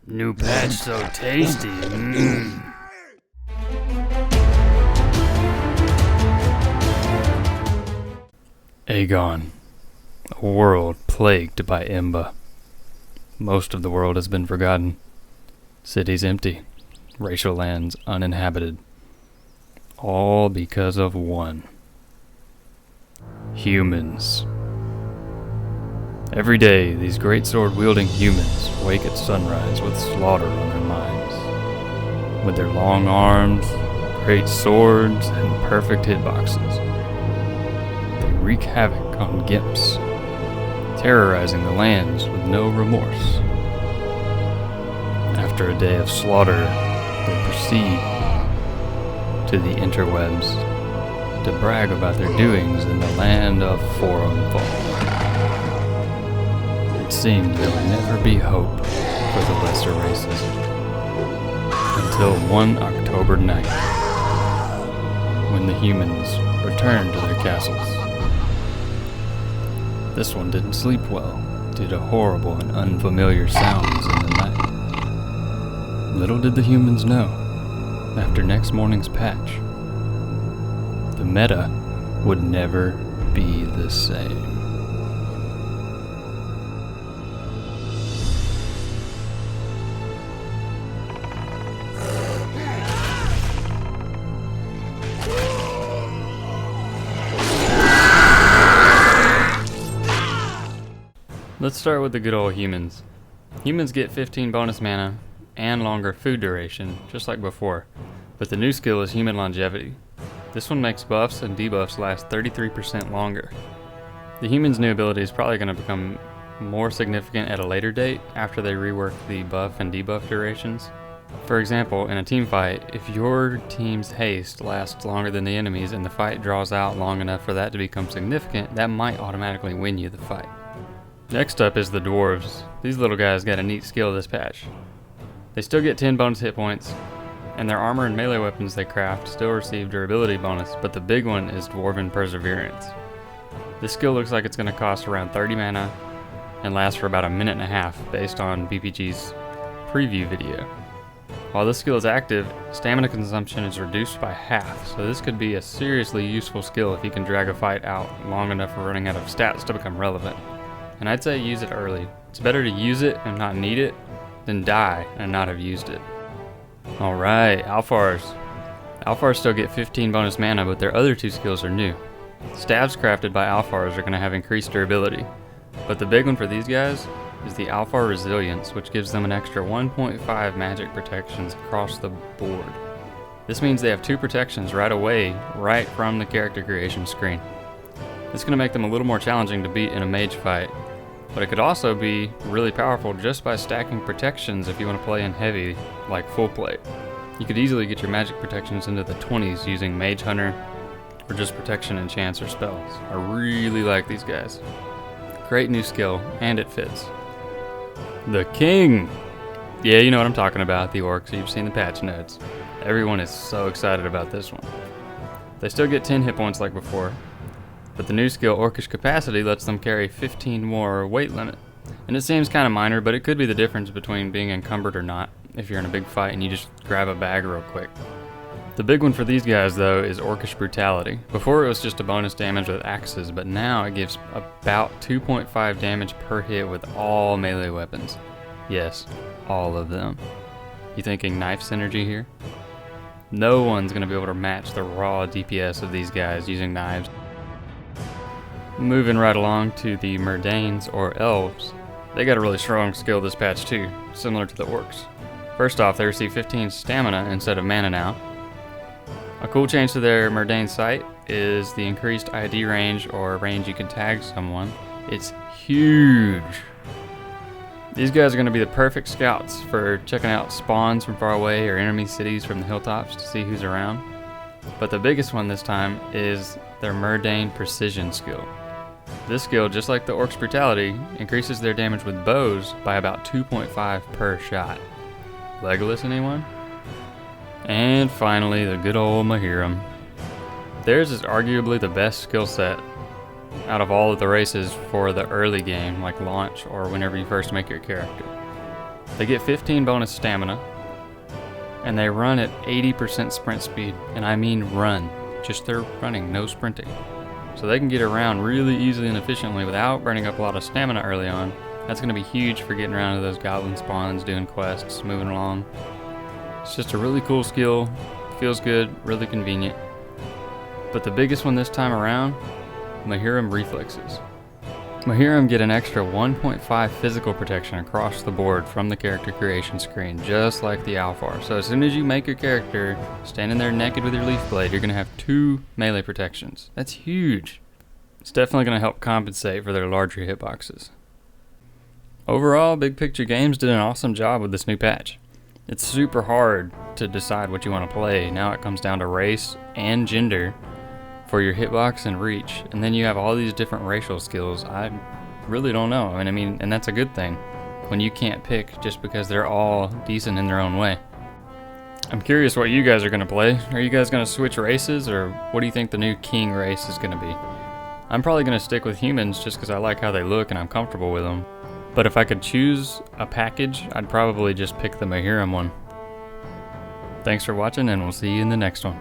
New patch so tasty. Agon, a world plagued by Imba. Most of the world has been forgotten. Cities empty, racial lands uninhabited. All because of one. Humans. Every day, these great sword-wielding humans wake at sunrise with slaughter on their minds. With their long arms, great swords, and perfect hitboxes, they wreak havoc on gimps, terrorizing the lands with no remorse. After a day of slaughter, they proceed to the interwebs to brag about their doings in the land of Fall. It seemed there would never be hope for the lesser races. Until one October night, when the humans returned to their castles. This one didn't sleep well due to horrible and unfamiliar sounds in the night. Little did the humans know, after next morning's patch, the meta would never be the same. Let's start with the good old humans. Humans get 15 bonus mana and longer food duration, just like before, but the new skill is human longevity. This one makes buffs and debuffs last 33% longer. The human's new ability is probably going to become more significant at a later date after they rework the buff and debuff durations. For example, in a team fight, if your team's haste lasts longer than the enemy's and the fight draws out long enough for that to become significant, that might automatically win you the fight. Next up is the Dwarves. These little guys got a neat skill this patch. They still get 10 bonus hit points, and their armor and melee weapons they craft still receive durability bonus, but the big one is Dwarven Perseverance. This skill looks like it's going to cost around 30 mana and last for about a minute and a half based on BPG's preview video. While this skill is active, stamina consumption is reduced by half, so this could be a seriously useful skill if you can drag a fight out long enough for running out of stats to become relevant. And I'd say use it early. It's better to use it and not need it than die and not have used it. Alright, Alfars. Alfars still get 15 bonus mana, but their other two skills are new. Staves crafted by Alfars are going to have increased durability, but the big one for these guys is the Alfar Resilience, which gives them an extra 1.5 magic protections across the board. This means they have 2 protections right away, right from the character creation screen. This is going to make them a little more challenging to beat in a mage fight, but it could also be really powerful just by stacking protections if you want to play in heavy, like full plate. You could easily get your magic protections into the 20s using Mage Hunter, or just protection and chance or spells. I really like these guys. Great new skill, and it fits. The King! Yeah, you know what I'm talking about, the Orcs. You've seen the patch notes. Everyone is so excited about this one. They still get 10 hit points like before, but the new skill, Orcish Capacity, lets them carry 15 more weight limit. And it seems kind of minor, but it could be the difference between being encumbered or not, if you're in a big fight and you just grab a bag real quick. The big one for these guys, though, is Orcish Brutality. Before it was just a bonus damage with axes, but now it gives about 2.5 damage per hit with all melee weapons. Yes, all of them. You thinking knife synergy here? No one's going to be able to match the raw DPS of these guys using knives. Moving right along to the Murdanes, or Elves. They got a really strong skill this patch too, similar to the Orcs. First off, they receive 15 stamina instead of mana now. A cool change to their Murdane sight is the increased ID range, or range you can tag someone. It's huge. These guys are going to be the perfect scouts for checking out spawns from far away or enemy cities from the hilltops to see who's around. But the biggest one this time is their Murdane Precision skill. This skill, just like the Orcs Brutality, increases their damage with bows by about 2.5 per shot. Legolas, anyone? And finally, the good old Mahiram. Theirs is arguably the best skill set out of all of the races for the early game, like launch or whenever you first make your character. They get 15 bonus stamina, and they run at 80% sprint speed, and I mean run. Just they're running, no sprinting. So they can get around really easily and efficiently without burning up a lot of stamina early on. That's going to be huge for getting around to those goblin spawns, doing quests, moving along. It's just a really cool skill, feels good, really convenient. But the biggest one this time around, Mahiram reflexes. Mahiram get an extra 1.5 physical protection across the board from the character creation screen, just like the Alfar. So as soon as you make your character standing there naked with your leaf blade, you're going to have 2 melee protections. That's huge. It's definitely going to help compensate for their larger hitboxes. Overall, Big Picture Games did an awesome job with this new patch. It's super hard to decide what you want to play. Now it comes down to race and gender for your hitbox and reach, and then you have all these different racial skills. I really don't know. I mean, and that's a good thing when you can't pick just because they're all decent in their own way. I'm curious what you guys are going to play. Are you guys going to switch races, or what do you think the new king race is going to be? I'm probably going to stick with humans just because I like how they look and I'm comfortable with them. But if I could choose a package, I'd probably just pick the Mahiram one. Thanks for watching, and we'll see you in the next one.